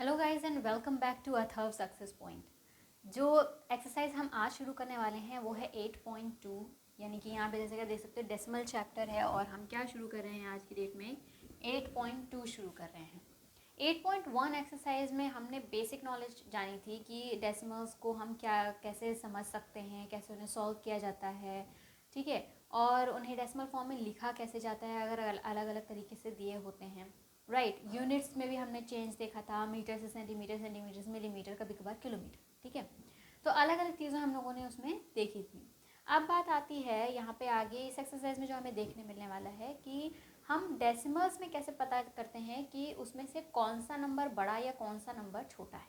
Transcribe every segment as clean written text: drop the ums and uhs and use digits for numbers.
Hello guys and welcome back to Atharva success point. जो exercise हम आज शुरू करने वाले हैं वो है 8.2, यानी कि यहाँ पे जैसे कि देख सकते हो डेसिमल चैप्टर है और हम क्या शुरू कर रहे हैं आज की डेट में 8.2 शुरू कर रहे हैं। 8.1 एक्सरसाइज में हमने बेसिक नॉलेज जानी थी कि डेसिमल्स को हम क्या कैसे समझ सकते हैं, कैसे उन्हें सॉल्व किया जाता है, ठीक है, और उन्हें डेसिमल फॉर्म में लिखा कैसे जाता है अगर अलग अलग तरीके से दिए होते हैं। राइट, यूनिट्स में भी हमने चेंज देखा था, मीटर से सेंटीमीटर, सेंटीमीटर से मिलीमीटर, कभी कभार किलोमीटर, ठीक है। तो अलग अलग चीज़ें हम लोगों ने उसमें देखी थी। अब बात आती है यहाँ पे आगे इस एक्सरसाइज में जो हमें देखने मिलने वाला है कि हम डेसिमल्स में कैसे पता करते हैं कि उसमें से कौन सा नंबर बड़ा या कौन सा नंबर छोटा है,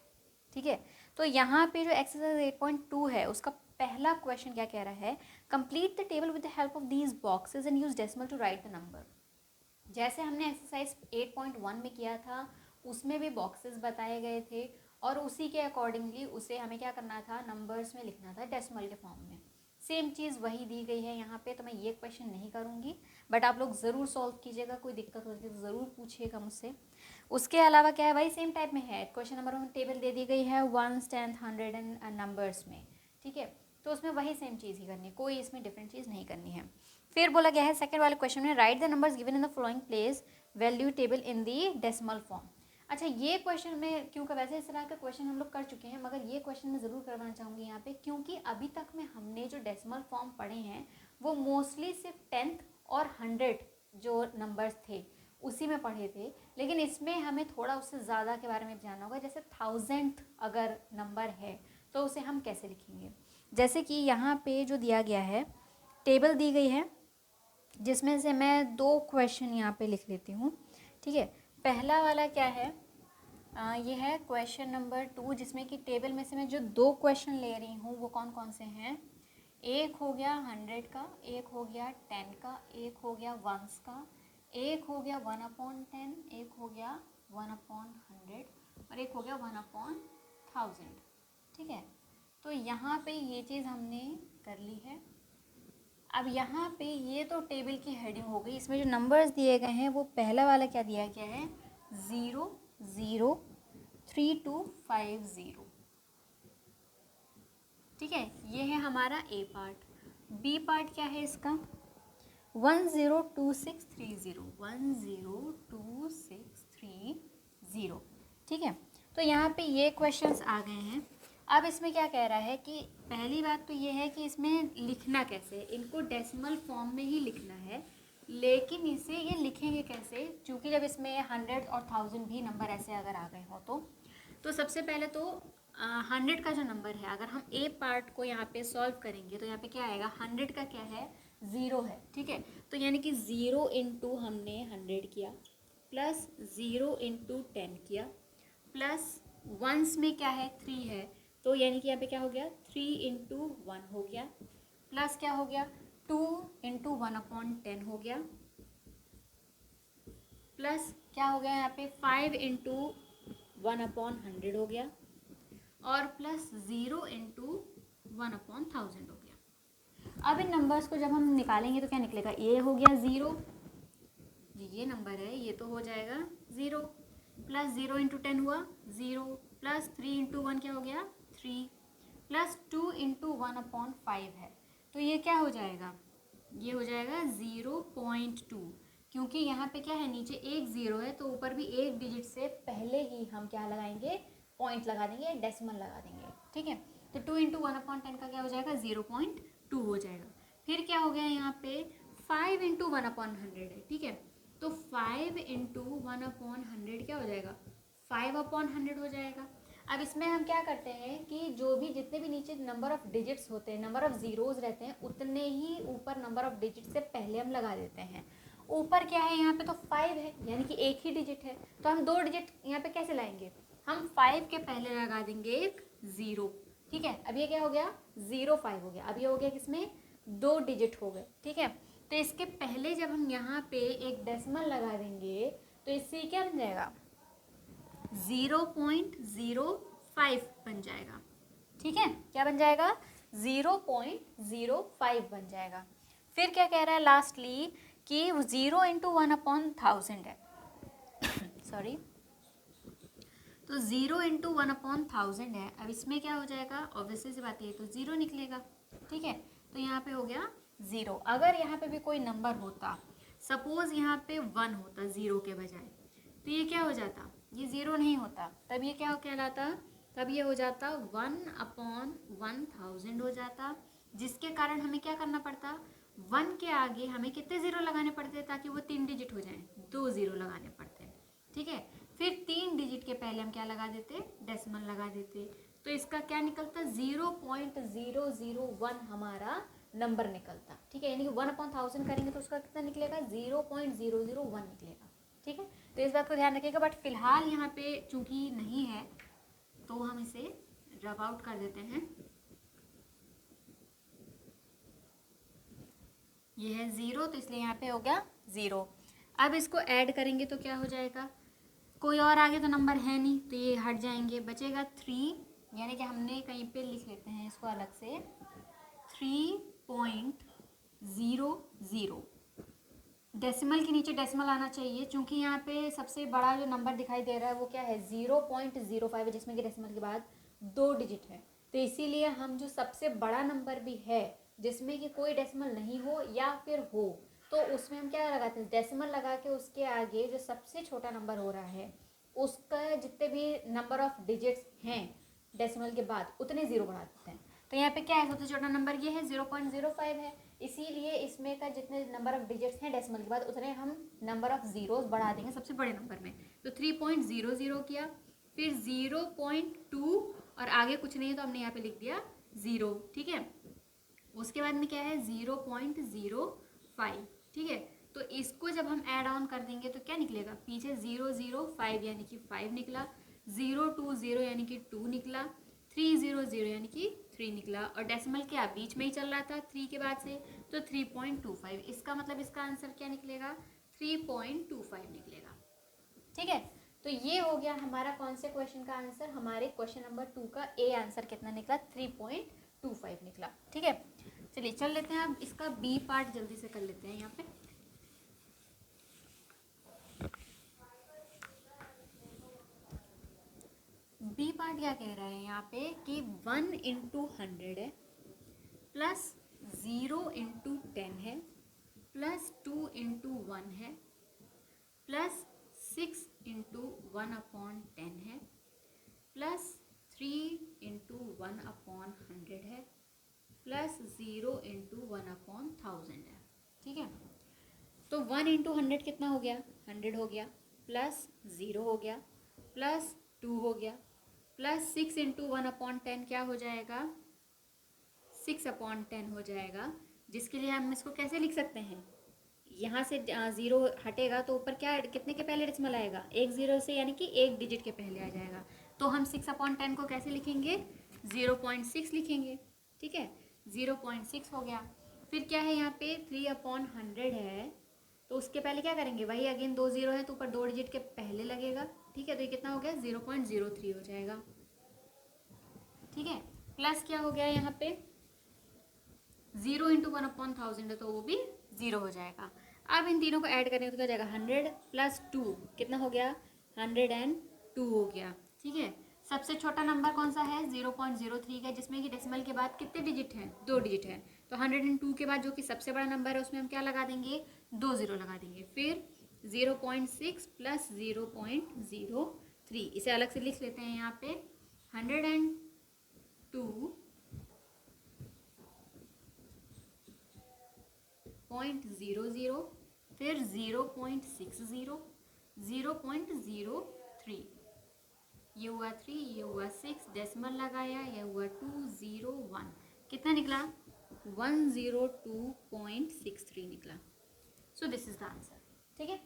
ठीक है। तो यहाँ पे जो एक्सरसाइज 8.2 है उसका पहला क्वेश्चन क्या कह रहा है, complete the table with the help of these boxes and use decimal to write the number. जैसे हमने एक्सरसाइज 8.1 में किया था उसमें भी बॉक्सेस बताए गए थे और उसी के अकॉर्डिंगली उसे हमें क्या करना था, नंबर्स में लिखना था डेसिमल के फॉर्म में। सेम चीज़ वही दी गई है यहाँ पे, तो मैं ये क्वेश्चन नहीं करूँगी, बट आप लोग ज़रूर सॉल्व कीजिएगा, कोई दिक्कत होती है तो ज़रूर पूछिएगा मुझसे। उसके अलावा क्या है, वही सेम टाइप में है। क्वेश्चन नंबर में टेबल दे दी गई है 1, 10, 100 एंड नंबर्स में, ठीक है। तो उसमें वही सेम चीज़ ही करनी है, कोई इसमें डिफरेंट चीज़ नहीं करनी है। फिर बोला गया है सेकंड वाले क्वेश्चन में, right the numbers given in the following place value table in the decimal form. अच्छा, ये क्वेश्चन में क्योंकि वैसे इस तरह का क्वेश्चन हम लोग कर चुके हैं, मगर ये क्वेश्चन मैं ज़रूर करवाना चाहूँगी यहाँ पे, क्योंकि अभी तक में हमने जो डेसिमल फॉर्म पढ़े हैं वो मोस्टली सिर्फ 10th और 100 जो नंबर्स थे उसी में पढ़े थे, लेकिन इसमें हमें थोड़ा उससे ज़्यादा के बारे में जानना होगा। जैसे 1000th अगर नंबर है तो उसे हम कैसे लिखेंगे। जैसे कि यहाँ पे जो दिया गया है, टेबल दी गई है जिसमें से मैं 2 क्वेश्चन यहाँ पे लिख लेती हूँ, ठीक है। पहला वाला क्या है, ये है क्वेश्चन नंबर 2, जिसमें कि टेबल में से मैं जो 2 क्वेश्चन ले रही हूँ वो कौन कौन से हैं। एक हो गया 100 का, एक हो गया 10 का, एक हो गया 1s का, एक हो गया 1/10, एक हो गया 1/100 और एक हो गया 1/1000, ठीक है। तो यहाँ पे ये चीज़ हमने कर ली है। अब यहाँ पे ये तो टेबल की हेडिंग हो गई, इसमें जो नंबर्स दिए गए हैं वो पहला वाला क्या दिया गया है, 0, 0, 3, 2, 5, 0, ठीक है। ये है हमारा ए पार्ट। बी पार्ट क्या है इसका, 102630, 102630, ठीक है। तो यहाँ पे ये क्वेश्चंस आ गए हैं। अब इसमें क्या कह रहा है कि पहली बात तो ये है कि इसमें लिखना कैसे, इनको डेसिमल फॉर्म में ही लिखना है, लेकिन इसे ये लिखेंगे कैसे, क्योंकि जब इसमें 100 और 1000 भी नंबर ऐसे अगर आ गए हो तो सबसे पहले तो 100 का जो नंबर है, अगर हम ए पार्ट को यहाँ पे सॉल्व करेंगे तो यहाँ पे क्या आएगा, 100 का क्या है, 0 है, ठीक है। तो यानी कि 0 इंटू हमने 100 किया, प्लस 0 इंटू 10 किया, प्लस वंस में क्या है, 3 है, तो यानी कि यहाँ पे क्या हो गया, 3 इंटू 1 हो गया, प्लस क्या हो गया, 2 इंटू 1/10 हो गया, प्लस क्या हो गया यहाँ पे 5 इंटू 1/100 हो गया, और प्लस 0 इंटू 1/1000 हो गया। अब इन नंबर्स को जब हम निकालेंगे तो क्या निकलेगा, ये हो गया 0, ये नंबर है, ये तो हो जाएगा 0, प्लस 0 इंटू 10 हुआ 0, प्लस 3 इंटू 1 क्या हो गया 3, प्लस 2 इंटू 1/5 है, तो ये क्या हो जाएगा, ये हो जाएगा 0.2। क्योंकि यहाँ पे क्या है, नीचे एक 0 है तो ऊपर भी एक डिजिट से पहले ही हम क्या लगाएंगे, पॉइंट लगा देंगे, डेसिमल लगा देंगे, ठीक है। तो 2 इंटू 1/10 का क्या हो जाएगा, 0.2 हो जाएगा। फिर क्या हो गया यहाँ पे 5 इंटू 1/100 है, ठीक है। तो 5 इंटू 1/100 क्या हो जाएगा, 5/100 हो जाएगा। अब इसमें हम क्या करते हैं कि जो भी जितने भी नीचे नंबर ऑफ डिजिट्स होते हैं, नंबर ऑफ जीरोज रहते हैं, उतने ही ऊपर नंबर ऑफ डिजिट से पहले हम लगा देते हैं। ऊपर क्या है, यहाँ पे तो 5 है, यानी कि एक ही डिजिट है, तो हम 2 डिजिट यहाँ पे कैसे लाएंगे, हम 5 के पहले लगा देंगे एक 0, ठीक है। अब ये क्या हो गया, 0.5 हो गया। अब ये हो गया किसमें, 2 डिजिट हो गए, ठीक है। तो इसके पहले जब हम यहाँ पे एक डेसिमल लगा देंगे तो इससे क्या बन जाएगा, 0.05 बन जाएगा, ठीक है। क्या बन जाएगा, 0.05 बन जाएगा। फिर क्या कह रहा है लास्टली कि 0 इंटू 1/1000 है सॉरी, तो तो 0 इंटू 1/1000 है। अब इसमें क्या हो जाएगा, ऑब्वियसली सी बात है, तो 0 निकलेगा। ठीक है, तो यहाँ पे हो गया 0। अगर यहाँ पे भी कोई नंबर होता, सपोज यहाँ पे 1 होता 0 के बजाय, तो ये क्या हो जाता, ये 0 नहीं होता, तब ये क्या कहलाता, तब ये हो जाता 1/1000 हो जाता, जिसके कारण हमें क्या करना पड़ता, 1 के आगे हमें कितने 0 लगाने पड़ते ताकि वो 3 डिजिट हो जाए, 2 0 लगाने पड़ते। ठीक है, फिर 3 डिजिट के पहले हम क्या लगा देते, डेसिमल लगा देते, तो इसका क्या निकलता, 0.001 हमारा नंबर निकलता। ठीक है, यानी कि 1/1000 करेंगे तो उसका कितना निकलेगा, 0.001 निकलेगा। ठीक है, तो इस बात को ध्यान रखिएगा। बट फिलहाल यहाँ पे चूंकि नहीं है तो हम इसे रब आउट कर देते हैं। ये है 0, तो इसलिए यहाँ पे हो गया 0। अब इसको ऐड करेंगे तो क्या हो जाएगा, कोई और आगे तो नंबर है नहीं, तो ये हट जाएंगे, बचेगा 3, यानी कि हमने कहीं पे लिख लेते हैं इसको अलग से, 3.00। डेसिमल के नीचे डेसिमल आना चाहिए, क्योंकि यहाँ पे सबसे बड़ा जो नंबर दिखाई दे रहा है वो क्या है, 0.05 है, जिसमें कि डेसिमल के बाद 2 डिजिट है। तो इसीलिए हम जो सबसे बड़ा नंबर भी है जिसमें कि कोई डेसिमल नहीं हो या फिर हो, तो उसमें हम क्या लगाते हैं, डेसिमल लगा के उसके आगे जो सबसे छोटा नंबर हो रहा है उसका जितने भी नंबर ऑफ डिजिट्स हैं डेसिमल के बाद उतने 0 बढ़ा देते हैं। तो यहाँ पे क्या है, सबसे छोटा नंबर ये है, 0.05 है, इसीलिए इसमें का जितने नंबर ऑफ डिजिट्स हैं डेसिमल के बाद उतने हम नंबर ऑफ जीरोस बढ़ा देंगे सबसे बड़े नंबर में। तो 3.00 किया, फिर 0.2 और आगे कुछ नहीं है तो हमने यहाँ पे लिख दिया 0। ठीक है, उसके बाद में क्या है 0.05। ठीक है, तो इसको जब हम ऐड ऑन कर देंगे तो क्या निकलेगा, पीछे 005 यानी कि 5 निकला, 020 यानी कि 2 निकला, 300 यानी कि 3 निकला, और डेसिमल क्या बीच में ही चल रहा था 3 के बाद से, तो 3.25। इसका मतलब इसका आंसर क्या निकलेगा, 3.25 निकलेगा। ठीक है, तो ये हो गया हमारा कौन से क्वेश्चन का आंसर, हमारे क्वेश्चन नंबर 2 का ए आंसर कितना निकला, 3.25 निकला। ठीक है, चलिए चल लेते हैं अब इसका बी पार्ट जल्दी से कर लेते हैं। यहाँ पे बी पार्ट क्या कह रहा है यहाँ पे कि 1 इंटू 100 है, प्लस 0 इंटू 10 है, प्लस 2 इंटू 1 है, प्लस 6 इंटू 1/10 है, प्लस 3 इंटू 1/100 है, प्लस 0 इंटू 1/1000 है। ठीक है, तो 1 इंटू 100 कितना हो गया, 100 हो गया, प्लस 0 हो गया, प्लस 2 हो गया, प्लस 6 इंटू 1/10 क्या हो जाएगा, 6/10 हो जाएगा, जिसके लिए हम इसको कैसे लिख सकते हैं, यहाँ से 0 हटेगा तो ऊपर क्या कितने के पहले डेसिमल आएगा, 1 0 से, यानी कि 1 डिजिट के पहले आ जाएगा। तो हम 6/10 को कैसे लिखेंगे, 0.6 लिखेंगे। ठीक है, 0.6 हो गया। फिर क्या है यहाँ पे 3/100 है, तो उसके पहले क्या करेंगे, वही अगेन 2 0 है तो ऊपर 2 डिजिट के पहले लगेगा। ठीक है, तो ये कितना हो गया, 0.03 हो जाएगा। ठीक है, प्लस क्या हो गया यहाँ पे 0 इंटू 1/1000 है तो वो भी 0 हो जाएगा। अब इन तीनों को ऐड करेंगे तो क्या जाएगा, 100 प्लस 2 कितना हो गया, 102 हो गया। ठीक है, सबसे छोटा नंबर कौन सा है, 0.03 का, जिसमें कि डेसिमल के बाद कितने डिजिट हैं, 2 डिजिट हैं। तो 102 के बाद जो कि सबसे बड़ा नंबर है उसमें हम क्या लगा देंगे, 2 0 लगा देंगे, फिर 0.6 प्लस 0.03, इसे अलग से लिख लेते हैं यहाँ पे, 102 0.00, फिर 0.60, 0.03, ये हुआ 3, ये हुआ 6, डेसिमल लगाया, ये हुआ 201, कितना निकला 102.63 निकला। So this is the answer. ठीक है,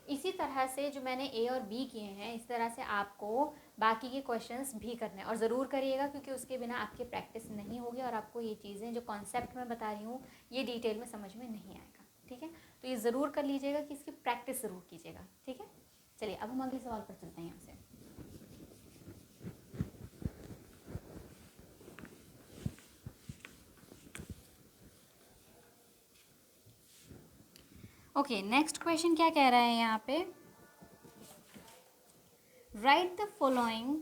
इसी तरह से जो मैंने ए और बी किए हैं इस तरह से आपको बाकी के क्वेश्चंस भी करने हैं, और ज़रूर करिएगा, क्योंकि उसके बिना आपकी प्रैक्टिस नहीं होगी और आपको ये चीज़ें जो कॉन्सेप्ट मैं बता रही हूँ ये डिटेल में समझ में नहीं आएगा। ठीक है, तो ये ज़रूर कर लीजिएगा कि इसकी प्रैक्टिस ज़रूर कीजिएगा। ठीक है, चलिए अब हम अगले सवाल पर चलते हैं यहाँ से। ओके, नेक्स्ट क्वेश्चन क्या कह रहा है यहाँ पे, right the following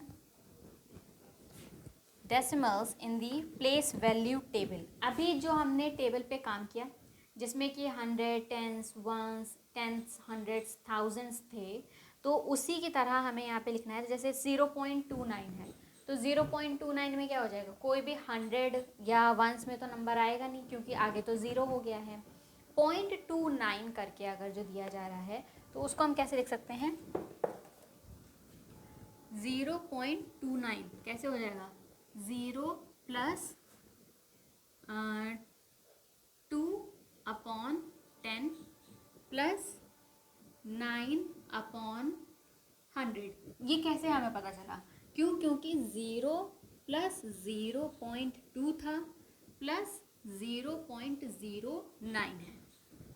decimals in the place value table. अभी जो हमने टेबल पे काम किया जिसमें कि 100, tens, ones, tens, hundreds, thousands थे, तो उसी की तरह हमें यहाँ पे लिखना है। जैसे 0.29 है तो 0.29 में क्या हो जाएगा, कोई भी 100 या वंस में तो नंबर आएगा नहीं क्योंकि आगे तो 0 हो गया है। 0.29 करके अगर जो दिया जा रहा है तो उसको हम कैसे लिख सकते हैं, 0.29 कैसे हो जाएगा, 0 प्लस 2/10 प्लस 9/100। ये कैसे हमें पता चला, क्योंकि 0 प्लस 0.2 था प्लस 0.09 है।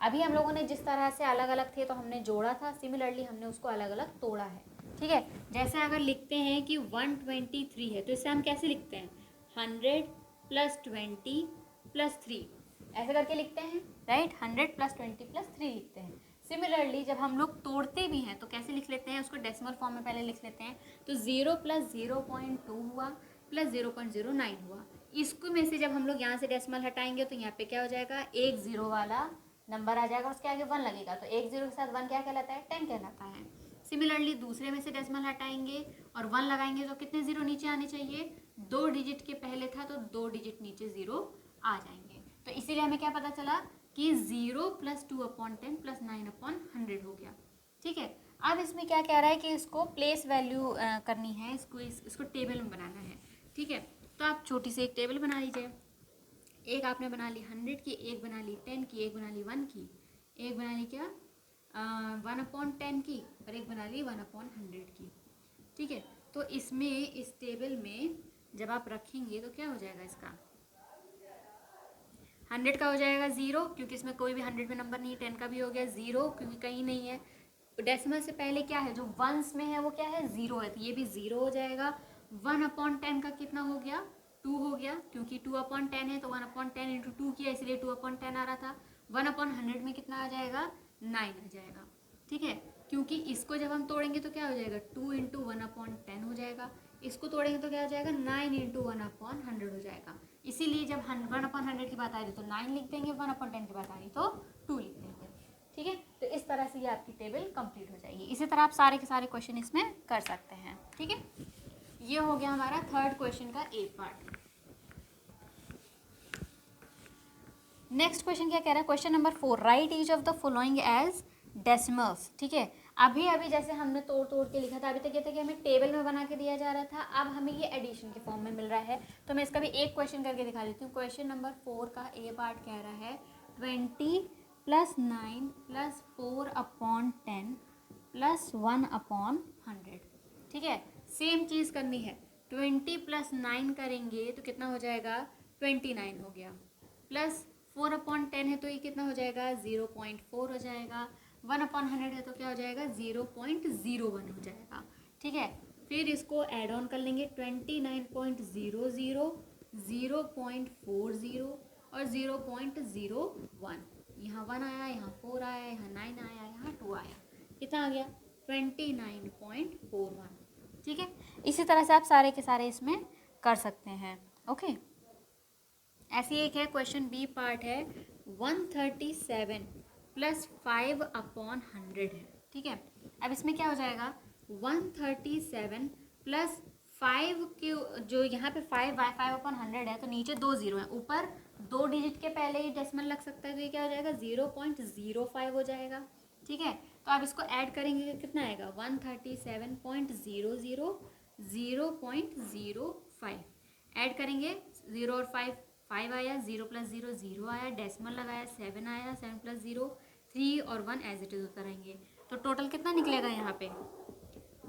अभी हम लोगों ने जिस तरह से अलग अलग थे तो हमने जोड़ा था, सिमिलरली हमने उसको अलग अलग तोड़ा है। ठीक है, जैसे अगर लिखते हैं कि 123 है तो इसे हम कैसे लिखते हैं, 100 प्लस 20 प्लस 3 ऐसे करके लिखते हैं, राइट। 100 प्लस 20 प्लस 3 लिखते हैं। सिमिलरली जब हम लोग तोड़ते भी हैं तो कैसे लिख लेते हैं, उसको डेसिमल फॉर्म में पहले लिख लेते हैं। तो 0 प्लस 0.2 हुआ प्लस 0.09 हुआ। इसको में से जब हम लोग यहाँ से डेसिमल हटाएंगे तो यहाँ पे क्या हो जाएगा, एक जीरो वाला नंबर आ जाएगा, उसके आगे 1 लगेगा तो एक जीरो के साथ 1 क्या कहलाता है, 10 कहलाता है। सिमिलरली दूसरे में से डेसिमल हटाएंगे और 1 लगाएंगे तो कितने जीरो नीचे आने चाहिए, 2 डिजिट के पहले था तो 2 डिजिट नीचे जीरो आ जाएंगे। तो इसीलिए हमें क्या पता चला कि 0 प्लस 2/10 प्लस 9/100 हो गया। ठीक है, अब इसमें क्या कह रहा है कि इसको प्लेस वैल्यू करनी है, इसको टेबल में बनाना है। ठीक है, तो आप छोटी सी एक टेबल बना लीजिए। एक आपने बना ली 100 की, एक बना ली 10 की, एक बना ली 1 की, एक बना ली क्या 1/10 की और एक बना ली 1/100 की। ठीक है, तो इसमें इस टेबल में जब आप रखेंगे तो क्या हो जाएगा, इसका 100 का हो जाएगा 0 क्योंकि इसमें कोई भी 100 में नंबर नहीं है। 10 का भी हो गया 0 क्योंकि कहीं नहीं है। डेसिमल से पहले क्या है, जो वंस में है वो क्या है, 0 है, तो ये भी 0 हो जाएगा। 1/10 का कितना हो गया, 2 हो गया क्योंकि 2/10 है तो 1/10 इंटू 2 किया इसलिए 2/10 आ रहा था। 1/100 में कितना आ जाएगा, 9 आ जाएगा। ठीक है, क्योंकि इसको जब हम तोड़ेंगे तो क्या हो जाएगा, 2 इंटू 1/10 हो जाएगा। इसको तोड़ेंगे तो क्या हो जाएगा, 9 इंटू 1/100 हो जाएगा। इसीलिए जब 1/100 की बात आ रही तो 9 लिख देंगे, 1/10 की बात आ रही तो 2 लिख देंगे। ठीक है, तो इस तरह से ये आपकी टेबल कंप्लीट हो जाएगी। इसी तरह आप सारे के सारे क्वेश्चन इसमें कर सकते हैं। ठीक है, ये हो गया हमारा थर्ड क्वेश्चन का एक पार्ट। नेक्स्ट क्वेश्चन क्या कह रहा है, question number 4, write each of the following as decimals. ठीक है, अभी जैसे हमने तोड़ तोड़ के लिखा था, अभी तक ये था कि हमें टेबल में बना के दिया जा रहा था, अब हमें ये एडिशन के फॉर्म में मिल रहा है। तो मैं इसका भी एक क्वेश्चन करके दिखा देती हूँ। क्वेश्चन नंबर 4 का ए पार्ट कह रहा है 20 प्लस 9 प्लस 4/10 प्लस 1/100। ठीक है, सेम चीज़ करनी है। 20 प्लस 9 करेंगे तो कितना हो जाएगा, 29 हो गया, प्लस 4/10 है तो ये कितना हो जाएगा, 0.4 हो जाएगा। 1/100 है तो क्या हो जाएगा, 0.01 हो जाएगा। ठीक है, फिर इसको ऐड ऑन कर लेंगे, 29.00, 0.40 और 0.01। यहाँ 1 आया, यहाँ 4 आया, यहाँ 9 आया, यहाँ 2 आया, कितना आ गया, 29.41। ठीक है, इसी तरह से आप सारे के सारे इसमें कर सकते हैं। ओके, ऐसी एक है क्वेश्चन बी पार्ट है 137 प्लस 5/100 है। ठीक है, अब इसमें क्या हो जाएगा, 137 प्लस 5 के जो यहाँ पे 5/100 है तो नीचे 2 जीरो है, ऊपर 2 डिजिट के पहले ही डेसिमल लग सकता है तो ये क्या हो जाएगा, 0.05 हो जाएगा। ठीक है, तो आप इसको ऐड करेंगे कितना आएगा, 137.00 0.05 ऐड करेंगे, 0 और 5 आया, 0 प्लस 0 0 आया, डेसिमल लगाया 7 आया, 7 प्लस 0 3 और 1 एज इट इज होता रहेंगे। तो टोटल कितना निकलेगा यहाँ पे,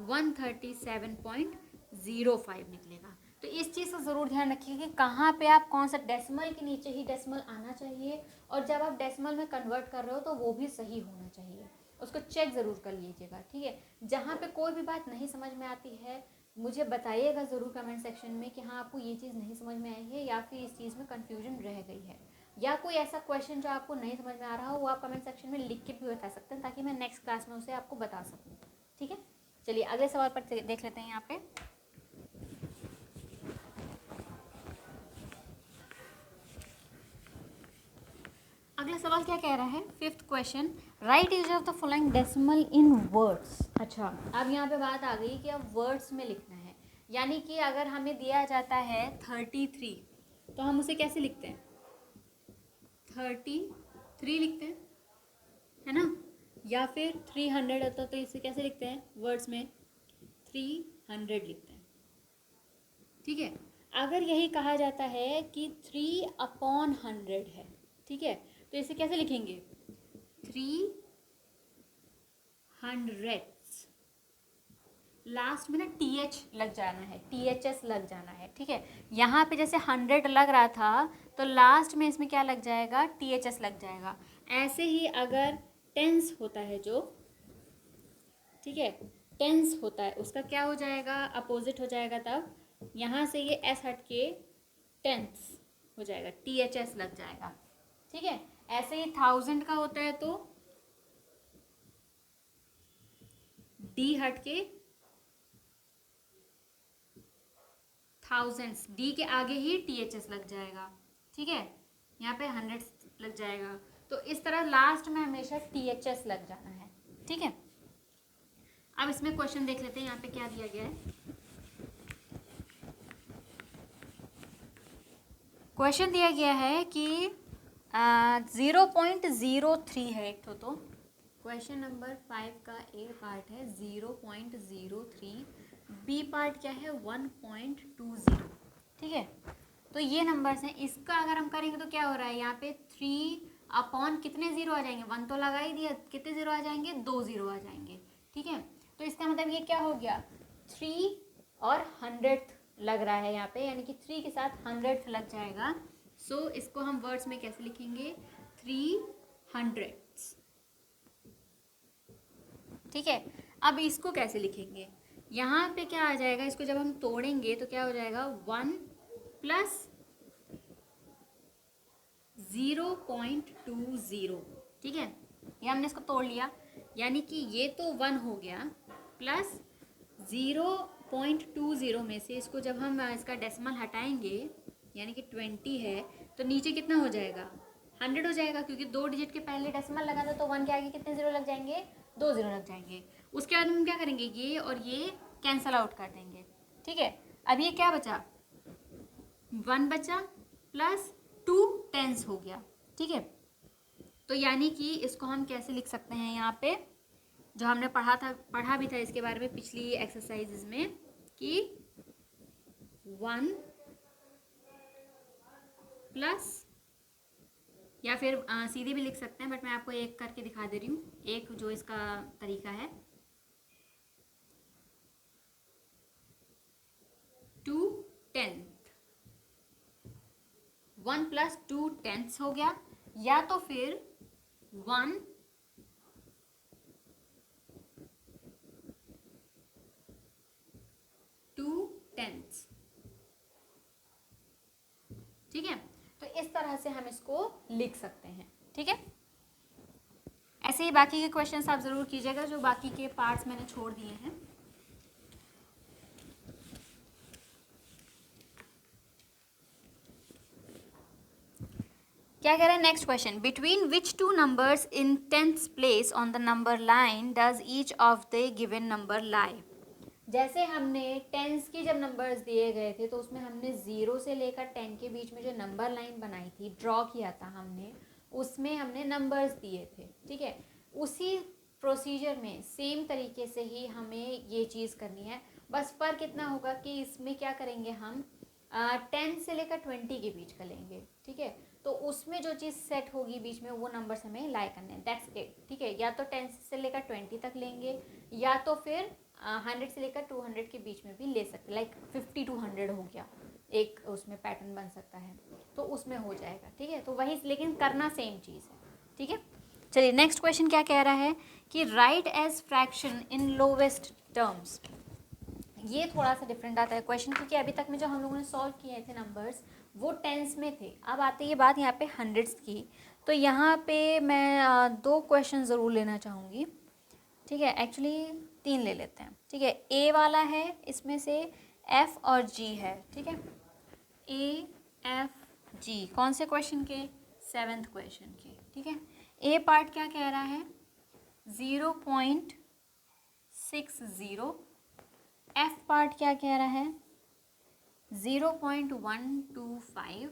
137.05 निकलेगा। तो इस चीज़ का ज़रूर ध्यान रखिए कि कहाँ पे आप कौन सा डेसिमल के नीचे ही डेसिमल आना चाहिए, और जब आप डेसिमल में कन्वर्ट कर रहे हो तो वो भी सही होना चाहिए, उसको चेक ज़रूर कर लीजिएगा। ठीक है, जहाँ पे कोई भी बात नहीं समझ में आती है मुझे बताइएगा ज़रूर कमेंट सेक्शन में कि हाँ आपको ये चीज़ नहीं समझ में आई है या फिर इस चीज़ में कन्फ्यूजन रह गई है, या कोई ऐसा क्वेश्चन जो आपको नहीं समझ में आ रहा हो वो आप कमेंट सेक्शन में लिख के भी बता सकते हैं ताकि मैं नेक्स्ट क्लास में उसे आपको बता सकूँ। ठीक है, चलिए अगले सवाल पर देख लेते हैं यहाँ पे। अगला सवाल क्या कह रहा है, 5th question, right use of the following decimal in words. अच्छा, अब यहाँ पे बात आ गई कि अब वर्ड्स में लिखना है, यानी कि अगर हमें दिया जाता है 33 तो हम उसे कैसे लिखते हैं, 33 लिखते हैं, है ना, या फिर 300 होता तो इसे कैसे लिखते हैं वर्ड्स में, 300 लिखते हैं। ठीक है, अगर यही कहा जाता है कि 3/100 है, ठीक है, तो इसे कैसे लिखेंगे, 300, लास्ट में ना TH लग जाना है, THS लग जाना है। ठीक है, यहाँ पे जैसे 100 लग रहा था तो लास्ट में इसमें क्या लग जाएगा, THS लग जाएगा। ऐसे ही अगर टेंस होता है जो, ठीक है, टेंस होता है उसका क्या हो जाएगा, अपोजिट हो जाएगा, तब यहाँ से ये S हट के टेंस हो जाएगा, THS लग जाएगा। ठीक है, ऐसे ही 1000 का होता है तो D हट के थाउजेंड्स, D के आगे ही THS लग जाएगा। ठीक है, यहाँ पे 100 लग जाएगा, तो इस तरह लास्ट में हमेशा THS लग जाना है। ठीक है, अब इसमें क्वेश्चन देख लेते हैं, यहाँ पे क्या दिया गया है। क्वेश्चन दिया गया है कि 0.03 है एक तो क्वेश्चन नंबर 5 का A पार्ट है 0.03, B पार्ट क्या है 1.20। ठीक है, तो ये नंबर्स हैं, इसका अगर हम करेंगे तो क्या हो रहा है, यहाँ पे 3 कितने ज़ीरो आ जाएंगे, 1 तो लगा ही दिया, कितने ज़ीरो आ जाएंगे, 2 ज़ीरो आ जाएंगे। ठीक है, तो इसका मतलब ये क्या हो गया, 3 और 100th लग रहा है यहाँ पे, यानी कि 3 के साथ 100th लग जाएगा। सो इसको हम वर्ड्स में कैसे लिखेंगे, 300। ठीक है, अब इसको कैसे लिखेंगे, यहाँ पे क्या आ जाएगा, इसको जब हम तोड़ेंगे तो क्या हो जाएगा, 1 + 0.20। ठीक है, ये हमने इसको तोड़ लिया, यानी कि ये तो 1 हो गया, प्लस 0.20 में से इसको जब हम इसका डेसिमल हटाएंगे, यानी कि 20 है, तो नीचे कितना हो जाएगा, 100 हो जाएगा, क्योंकि 2 डिजिट के पहले डेसिमल लगा था, तो 1 के आगे कितने ज़ीरो लग जाएंगे, 2 ज़ीरो लग जाएंगे। उसके बाद हम क्या करेंगे, ये और ये कैंसल आउट कर देंगे। ठीक है, अब ये क्या बचा, 1 बचा प्लस 2 टेंस हो गया। ठीक है, तो यानी कि इसको हम कैसे लिख सकते हैं, यहाँ पे जो हमने पढ़ा भी था इसके बारे में पिछली एक्सरसाइजेज में, कि 1 प्लस, या फिर सीधे भी लिख सकते हैं, बट मैं आपको एक करके दिखा दे रही हूँ, एक जो इसका तरीका है, 2/10, 1 + 2/10 हो गया, या तो फिर 1 2/10। ठीक है, तो इस तरह से हम इसको लिख सकते हैं। ठीक है, ऐसे ही बाकी के क्वेश्चंस आप ज़रूर कीजिएगा, जो बाकी के पार्ट्स मैंने छोड़ दिए हैं। क्या कह रहे हैं, next question, between which 2 numbers in 10th place on the number line does each of the given number lie. जैसे हमने टेंस की जब नंबर्स दिए गए थे, तो उसमें हमने 0 से लेकर 10 के बीच में जो नंबर लाइन बनाई थी, ड्रॉ किया था हमने, उसमें हमने नंबर्स दिए थे। ठीक है, उसी प्रोसीजर में सेम तरीके से ही हमें ये चीज़ करनी है, बस फ़र्क इतना होगा कि इसमें क्या करेंगे हम, 10 से लेकर 20 के बीच का लेंगे। ठीक है, तो उसमें जो चीज़ सेट होगी बीच में, वो नंबर्स हमें लाई करने हैं, दैट्स इट। ठीक है, या तो 10 से लेकर 20 तक लेंगे, या तो फिर 100 से लेकर 200 के बीच में भी ले सकते, लाइक 50 to 100 हो गया, एक उसमें पैटर्न बन सकता है, तो उसमें हो जाएगा। ठीक है, तो वही, लेकिन करना सेम चीज़ है। ठीक है, चलिए नेक्स्ट क्वेश्चन क्या कह रहा है कि write as fraction in lowest terms. ये थोड़ा सा डिफरेंट आता है क्वेश्चन, क्योंकि अभी तक में जो हम लोगों ने सॉल्व किए थे नंबर्स, वो टेंस में थे। अब आती है बात यहाँ पे हंड्रेड्स की, तो यहाँ पे मैं 2 क्वेश्चन ज़रूर लेना चाहूँगी। ठीक है, एक्चुअली 3 ले लेते हैं, ठीक है। ए वाला है, इसमें से एफ और जी है, ठीक है। ए एफ जी कौन से क्वेश्चन के? 7th क्वेश्चन के, ठीक है। ए पार्ट क्या कह रहा है? 0.60। एफ पार्ट क्या कह रहा है? 0.125।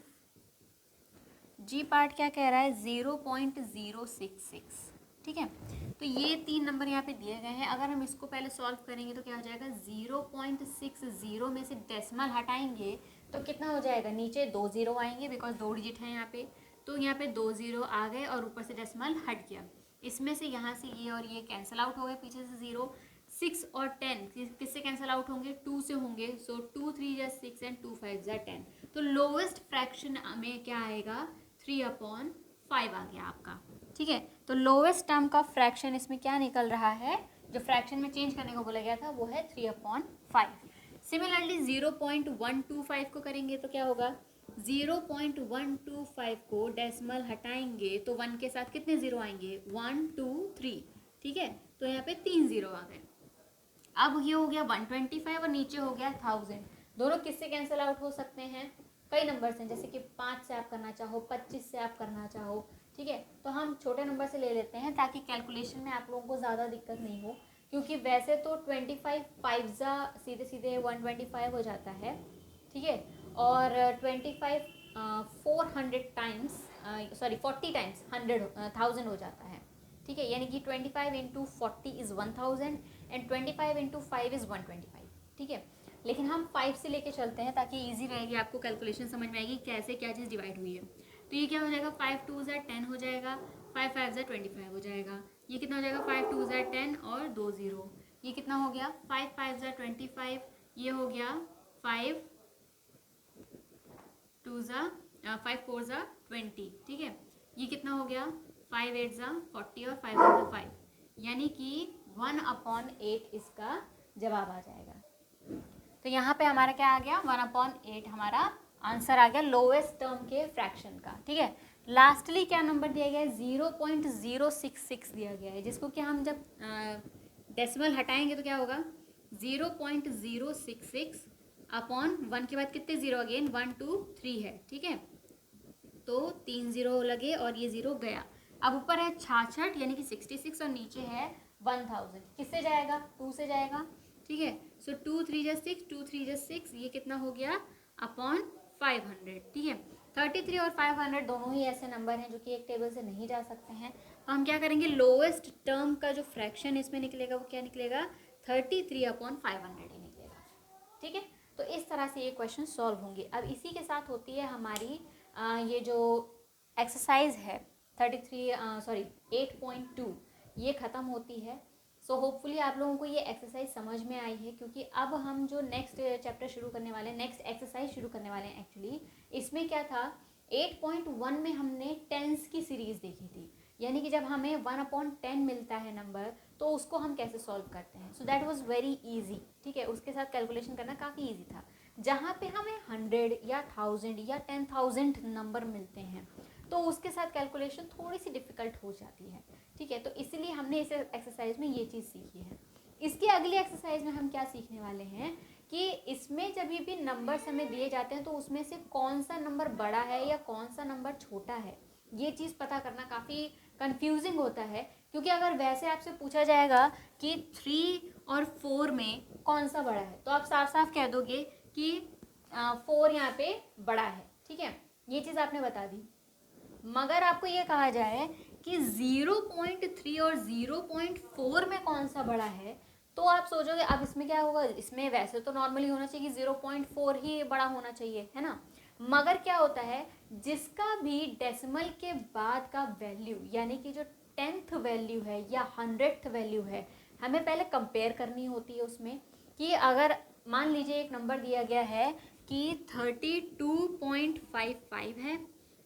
जी पार्ट क्या कह रहा है? 0.066, ठीक है। तो ये 3 नंबर यहाँ पे दिए गए हैं। अगर हम इसको पहले सॉल्व करेंगे तो क्या हो जाएगा? 0.60 में से डेसिमल हटाएंगे तो कितना हो जाएगा? नीचे 2 0 आएंगे, बिकॉज 2 डिजिट है यहाँ पे, तो यहाँ पे 2 0 आ गए और ऊपर से डेसिमल हट गया। इसमें से यहाँ से ये और ये कैंसिल आउट हो गए, पीछे से 0। 6 और 10 किससे कैंसिल आउट होंगे? 2 से होंगे। सो 2 3 जा 6 एंड 2 5 जा 10। तो लोवेस्ट फ्रैक्शन में क्या आएगा? 3/5 आ गया आपका, ठीक है। तो लोवेस्ट टर्म का फ्रैक्शन इसमें क्या निकल रहा है? जो फ्रैक्शन में चेंज करने को बोला गया था वो है 3/5। सिमिलरली 0.125 को करेंगे तो क्या होगा? 0.125 को डेसिमल हटाएंगे तो 1 के साथ कितने 0 आएंगे? 1 2 3, ठीक है। तो यहाँ पे 3 0 आ गए। अब ये हो गया 125 और नीचे हो गया 1000। दोनों किससे कैंसिल आउट हो सकते हैं? कई नंबर से, जैसे कि 5 से आप करना चाहो, 25 से आप करना चाहो, ठीक है। तो हम छोटे नंबर से ले लेते हैं ताकि कैलकुलेशन में आप लोगों को ज़्यादा दिक्कत नहीं हो, क्योंकि वैसे तो 25 5 सीधे सीधे 125 हो जाता है, ठीक है। और 25 400 टाइम्स 40 टाइम्स 1000 हो जाता है, ठीक है। यानी कि 25 into 40 is 1000 and 25 into 5 is 125, ठीक है। लेकिन हम 5 से लेके चलते हैं ताकि इजी रहेगी, आपको कैलकुलेशन समझ में आएगी कैसे क्या चीज़ डिवाइड हुई है। तो ये क्या हो जाएगा? 5 2 ज़ा 10 हो जाएगा, 5 5 ज़ा 25 हो जाएगा। ये कितना हो जाएगा? 5 2 ज़ा 10 और 2 0। ये कितना हो गया? 5 5 ज़ा 25। ये हो गया 5 2 ज़ा 5 4 ज़ा 20, ठीक है। ये कितना हो गया? 5 8 ज़ा 40 और 5 1 ज़ा 5, यानी कि 1/8 इसका जवाब आ जाएगा। तो यहाँ पे हमारा क्या आ गया? 1/8 हमारा आंसर आ गया लोवेस्ट टर्म के फ्रैक्शन का, ठीक है। लास्टली क्या नंबर दिया गया है? 0.066 दिया गया है, जिसको कि हम जब डेसिमल हटाएंगे तो क्या होगा? 0.066 अपॉन 1 के बाद कितने 0 अगेन? 1 2 3 है, ठीक है। तो 3 0 लगे और ये 0 गया। अब ऊपर है 66 यानी कि 66 और नीचे है 1000। किससे जाएगा? 2 से जाएगा, ठीक है। सो 2 3 जा 6, 2 3 जा 6, ये कितना हो गया? अपॉन 500, ठीक है। 33 और 500 दोनों ही ऐसे नंबर हैं जो कि एक टेबल से नहीं जा सकते हैं। तो हम क्या करेंगे? लोएस्ट टर्म का जो फ्रैक्शन इसमें निकलेगा वो क्या निकलेगा? 33/500 ही निकलेगा, ठीक है। तो इस तरह से ये क्वेश्चन सॉल्व होंगे। अब इसी के साथ होती है हमारी ये जो एक्सरसाइज है 8.2, ये ख़त्म होती है। सो होपफुली आप लोगों को ये एक्सरसाइज समझ में आई है, क्योंकि अब हम जो नेक्स्ट चैप्टर शुरू करने वाले हैं, नेक्स्ट एक्सरसाइज शुरू करने वाले हैं एक्चुअली। इसमें क्या था? 8.1 में हमने टेंस की सीरीज़ देखी थी, यानी कि जब हमें 1/10 मिलता है नंबर तो उसको हम कैसे सॉल्व करते हैं। So that was very easy, ठीक है। उसके साथ कैलकुलेशन करना काफ़ी इजी था। जहाँ पे हमें 100 या 1000 या 10,000 नंबर मिलते हैं तो उसके साथ कैलकुलेशन थोड़ी सी डिफ़िकल्ट हो जाती है, ठीक है। तो इसलिए हमने इस एक्सरसाइज में ये चीज़ सीखी है। इसकी अगली एक्सरसाइज में हम क्या सीखने वाले हैं कि इसमें जब भी नंबर्स हमें दिए जाते हैं तो उसमें से कौन सा नंबर बड़ा है या कौन सा नंबर छोटा है, ये चीज़ पता करना काफ़ी कंफ्यूजिंग होता है। क्योंकि अगर वैसे आपसे पूछा जाएगा कि 3 और 4 में कौन सा बड़ा है तो आप साफ साफ कह दोगे कि 4 यहाँ पे बड़ा है, ठीक है। ये चीज़ आपने बता दी। मगर आपको ये कहा जाए कि 0.3 और 0.4 में कौन सा बड़ा है तो आप सोचोगे अब इसमें क्या होगा? इसमें वैसे तो नॉर्मली होना चाहिए कि 0.4 ही बड़ा होना चाहिए, है ना। मगर क्या होता है, जिसका भी डेसिमल के बाद का वैल्यू यानी कि जो 10th वैल्यू है या 100th वैल्यू है, हमें पहले कंपेयर करनी होती है उसमें। कि अगर मान लीजिए एक नंबर दिया गया है कि 32.55 है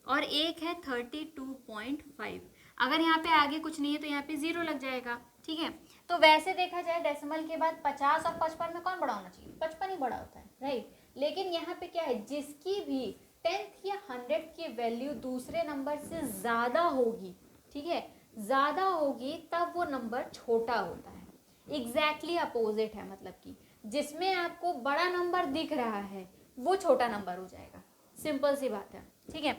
और एक है 32.5, अगर यहाँ पे आगे कुछ नहीं है तो यहाँ पे 0 लग जाएगा, ठीक है। तो वैसे देखा जाए डेसिमल के बाद 50 और 55 में कौन बड़ा होना चाहिए? 55 ही बड़ा होता है, राइट। लेकिन यहाँ पे क्या है, जिसकी भी 10th या 100th की वैल्यू दूसरे नंबर से ज़्यादा होगी, ठीक है, ज़्यादा होगी, तब वो नंबर छोटा होता है। एग्जैक्टली अपोजिट है, मतलब कि जिसमें आपको बड़ा नंबर दिख रहा है वो छोटा नंबर हो जाएगा। सिंपल सी बात है, ठीक है।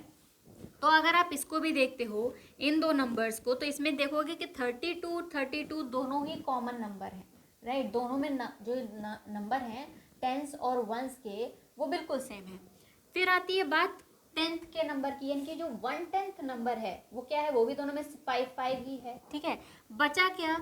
तो अगर आप इसको भी देखते हो इन दो नंबर्स को, तो इसमें देखोगे कि 32 दोनों ही कॉमन नंबर हैं, राइट। दोनों में जो नंबर हैं टेंस और वंस के वो बिल्कुल सेम है। फिर आती है बात टेंथ के नंबर की, यानी कि जो 1/10 नंबर है वो क्या है, वो भी दोनों में 5 ही है, ठीक है। बचा क्या,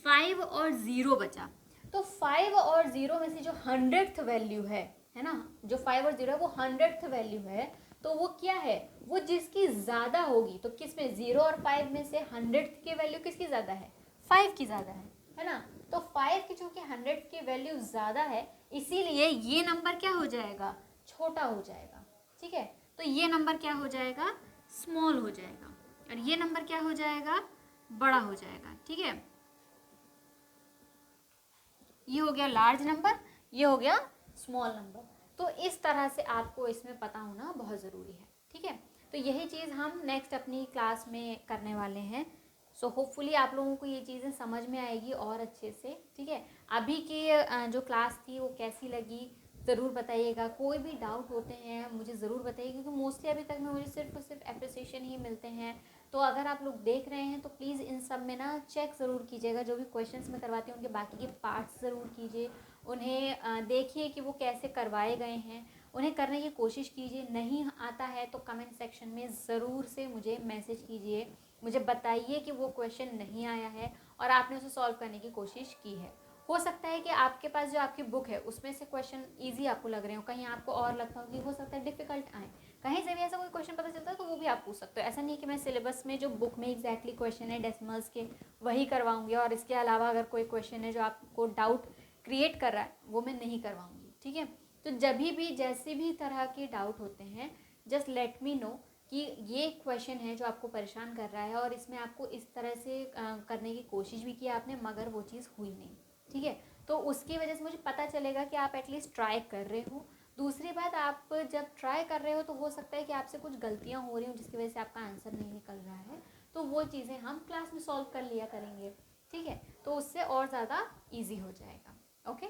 5 और 0 बचा। तो 5 और 0 में से जो 100th वैल्यू है ना, जो 5 और 0 है वो 100th वैल्यू है, तो वो क्या है, वो जिसकी ज़्यादा होगी। तो किस में, 0 और 5 में से 100th की वैल्यू किसकी ज़्यादा है, 5 की ज़्यादा है ना। तो 5 की चूँकि 100th की वैल्यू ज़्यादा है, इसीलिए ये नंबर क्या हो जाएगा, छोटा हो जाएगा, ठीक है। तो ये नंबर क्या हो जाएगा, स्मॉल हो जाएगा, और ये नंबर क्या हो जाएगा, बड़ा हो जाएगा, ठीक है। ये हो गया लार्ज नंबर, ये हो गया स्मॉल नंबर। तो इस तरह से आपको इसमें पता होना बहुत ज़रूरी है, ठीक है। तो यही चीज़ हम नेक्स्ट अपनी क्लास में करने वाले हैं। सो होपफुली आप लोगों को ये चीज़ें समझ में आएगी और अच्छे से, ठीक है। अभी की जो क्लास थी वो कैसी लगी ज़रूर बताइएगा। कोई भी डाउट होते हैं मुझे ज़रूर बताइए, क्योंकि मोस्टली अभी तक में मुझे सिर्फ और सिर्फ एप्रिसिएशन ही मिलते हैं। तो अगर आप लोग देख रहे हैं तो प्लीज़ इन सब में ना चेक ज़रूर कीजिएगा। जो भी क्वेश्चंस मैं करवाती हूँ उनके बाकी के पार्ट्स ज़रूर कीजिए, उन्हें देखिए कि वो कैसे करवाए गए हैं, उन्हें करने की कोशिश कीजिए। नहीं आता है तो कमेंट सेक्शन में ज़रूर से मुझे मैसेज कीजिए, मुझे बताइए कि वो क्वेश्चन नहीं आया है और आपने उसे सॉल्व करने की कोशिश की है। हो सकता है कि आपके पास जो आपकी बुक है उसमें से क्वेश्चन ईजी आपको लग रहे हो, कहीं आपको और लगता हो कि हो सकता है डिफ़िकल्ट आए, कहीं से भी ऐसा कोई क्वेश्चन पता चलता है तो वो भी आप पूछ सकते हो। ऐसा नहीं कि मैं सिलेबस में जो बुक में एग्जैक्टली क्वेश्चन है डेसिमल्स के वही करवाऊंगी, और इसके अलावा अगर कोई क्वेश्चन है जो आपको डाउट क्रिएट कर रहा है वो मैं नहीं करवाऊंगी, ठीक है। तो जब भी जैसे भी तरह के डाउट होते हैं जस्ट लेट मी नो कि ये क्वेश्चन है जो आपको परेशान कर रहा है और इसमें आपको इस तरह से करने की कोशिश भी की आपने मगर वो चीज़ हुई नहीं, ठीक है। तो उसकी वजह से मुझे पता चलेगा कि आप एटलीस्ट ट्राई कर रहे हो। दूसरी बात, आप जब ट्राई कर रहे हो तो हो सकता है कि आपसे कुछ गलतियां हो रही हो जिसकी वजह से आपका आंसर नहीं निकल रहा है, तो वो चीज़ें हम क्लास में सॉल्व कर लिया करेंगे, ठीक है। तो उससे और ज़्यादा ईजी हो जाएगा, okay.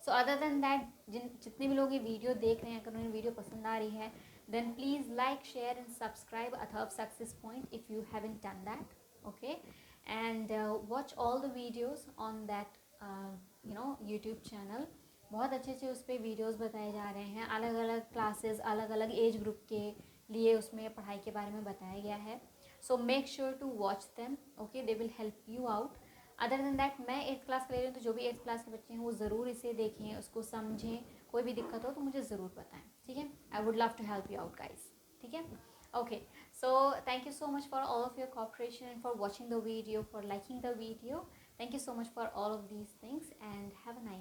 So other than that, जितने भी लोग ये वीडियो देख रहे हैं अगर उन्हें वीडियो पसंद आ रही है then please like share and subscribe Atharva success point if you haven't done that, okay. And watch all the videos on that YouTube channel. बहुत अच्छे अच्छे उस पर वीडियोज़ बताए जा रहे हैं, अलग अलग क्लासेस अलग अलग एज ग्रुप के लिए उसमें पढ़ाई के बारे में बताया गया है। So make sure to watch them, okay, they will help you out. Other than that, मैं 8th क्लास का ले रही हूँ तो जो भी 8th क्लास के बच्चे हैं वो ज़रूर इसे देखें, उसको समझें। कोई भी दिक्कत हो तो मुझे ज़रूर बताएं, ठीक है। I would love to help you out guys, ठीक है। Okay, so thank you so much for all of your cooperation and for watching the video, for liking the video. Thank you so much for all of these things and have a nice